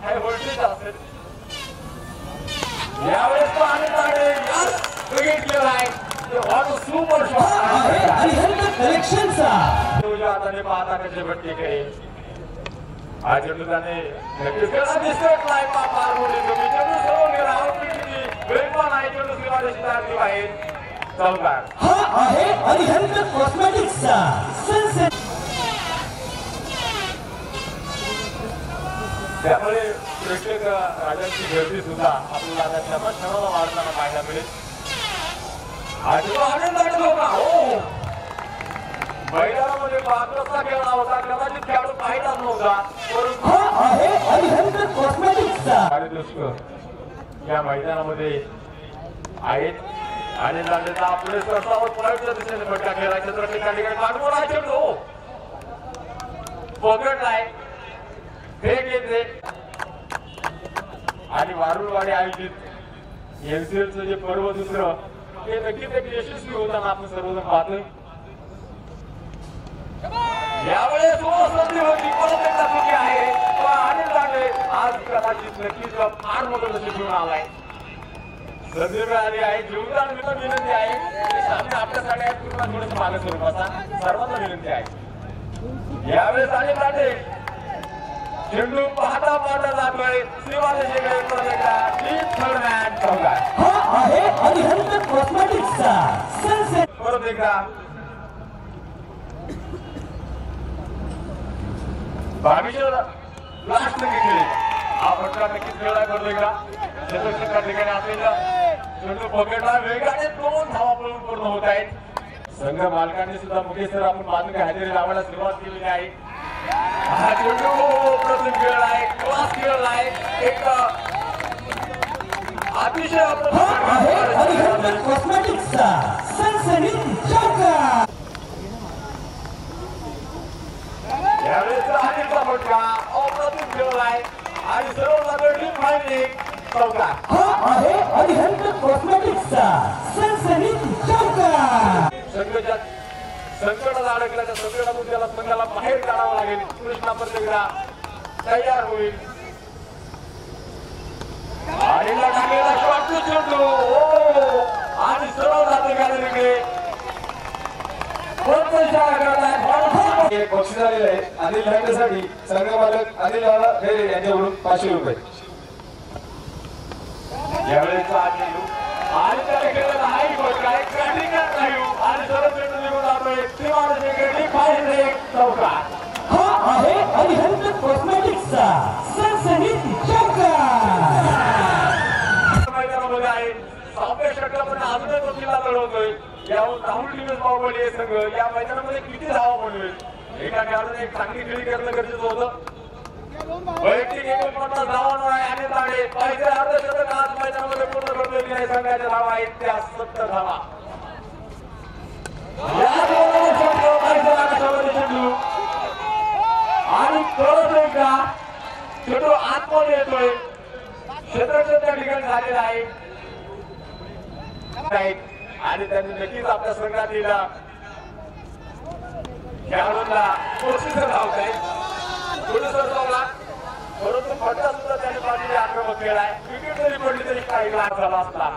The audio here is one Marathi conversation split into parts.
हाय व्होल्टेज असेल यावेळेस तो आनंद आहे यार क्रिकेट केला आहे व्हॉट अ सुपर शॉट आहे हरिहर कलेक्शनचा तुझ्या हाताने पाहता कसे भट्टी करेल आज चेंडूने नक्कीच कसा दिसतोय लाईन पार मोडी तुम्ही चेंडू सर्व गेला आउटफिटची ब्रेक पण आहे चेंडू सीमारेषेच्या लागली आहे चौकार हा आहे हरिहर कॉस्मेटिक्सचा सनसेट त्यामुळे प्रेक्षक राजांची गर्दी सुद्धा आपल्याला त्याच्या क्षणाला वाढताना पाहायला मिळेल आज आनंदाने होता हो मैदानामध्ये पात्रता खेळला होता कदाचित खेळाडू पाहिलाच नव्हता परंतु हा आहे हरिहर कॉस्मेटिक्सचा कार्यदर्शक या मैदानामध्ये आहेत आणि दांडेचा आपले सरसावत पळायच्या दिशेने फटका खेळला छत्रपती त्या ठिकाणी काढून आहे चेंडू पकडलाय फेक येते आणि वारुळवाडी आयोजित एमसीएलचं जे पर्व दुसरं ते नक्कीच एक यशस्वी होताना आपण सर्वजण पाहतोय यावेळेस संधी होती परत एकदा चुकी आहे पण आनंद आहे आज कदाचित नक्कीच फार मोठं लक्ष घेऊन आलाय संधी मिळाली आहे जीवदान विनंती आहे सामने आपल्यासाठी आहे पूर्ण थोडंसं मागे स्वरूपाचा सर्वांना विनंती आहे यावेळेस आनंद आहे चेंडू पाहता पाहता जातोय सीमारेषेकडे परत एकदा डीप थर्ड मॅन चौकार हा आहे हरिहर कॉस्मेटिक्सचा सनसेट परत एकदा बावीसच्या लास्ट घेतली हा फटका नक्कीच खेळला करतो एकदा त्या ठिकाणी असलेला चेंडू पकडला वेगाने 2 धावा पळून पूर्ण होत आहेत संघ मालकांनी सुद्धा मुकेश सर आपण बाजूने हजेरी लावायला सुरुवात केलेली आहे हा चेंडू प्रथम खेळला आहे क्लास खेळला आहे एक अतिशय हा आहे हरिहर कॉस्मेटिक्सचा सनसेट चौकार यावेळेस अनिलचा फटका अप्रतिम खेळलाय आणि सर्व लागली फायनलिंग चौकार हा आहे हरिहर कॉस्मेटिक्सचा सनसेट चौकार संघाच्या संकटात अडकल्या त्या संकटातून त्याला संघाला बाहेर काढावं लागेल कृष्णा प्रत्येकदा तयार होईल आणि टाकलेला शॉट चेंडू आणि सरळ जातो गॅलरीकडे बक्षीस आलेले आहे अनिल लांडेसाठी संघ मालक अनिल लाला खैरे यांच्याकडून 500 रुपये यावेळेस आणि त्याला केलेला हाई फटका एक कॅटिंगच नाही आणि सरळ चेंडू निघून जातोय सीमारेषेकडे फायनलिंग चौकार हा आहे हरिहर कॉस्मेटिक्सचा सनसेट चौकार मैदानामध्ये आहे 6व्या षटकामध्ये अजूनही तो किल्ला लढवतोय याहून राहुल टीव्ही बाहुबली हे संघ या मैदानामध्ये किती धावा बनवेल एका खेळाडूने एक चांगली खेळी करणं गरजेचं होतं वैयक्तिक 49 धावांवर आहे आणि ताडे पाहिजे अर्धशतक आज मैदानामध्ये पूर्ण करतोय की नाही संघाच्या धावा आहेत त्या 70 धावा चेंडू आणि परत एकदा चेंडू आतमध्ये येतोय क्षेत्ररक्षण त्या ठिकाणी झालेला आहे आणि त्यांनी नक्कीच आपल्या संघातील खेळाडूंना बक्षीस धावत आहे परंतु फटका सुद्धा त्यांनी बाजूने आक्रमक केलाय विकेट जरी पडली तरी काही लाभ झाला असता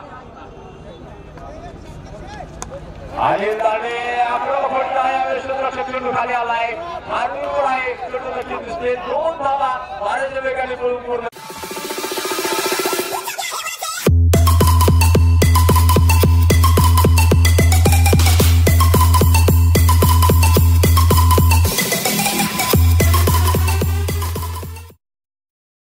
आणि आक्रमक फटका यावेळेस क्षेत्ररक्षक चेंडू खाली आलाय मारून आहे चेंडू नक्कीच दिसते 2 धावा वाऱ्याच्या वेगाने पळून पूर्ण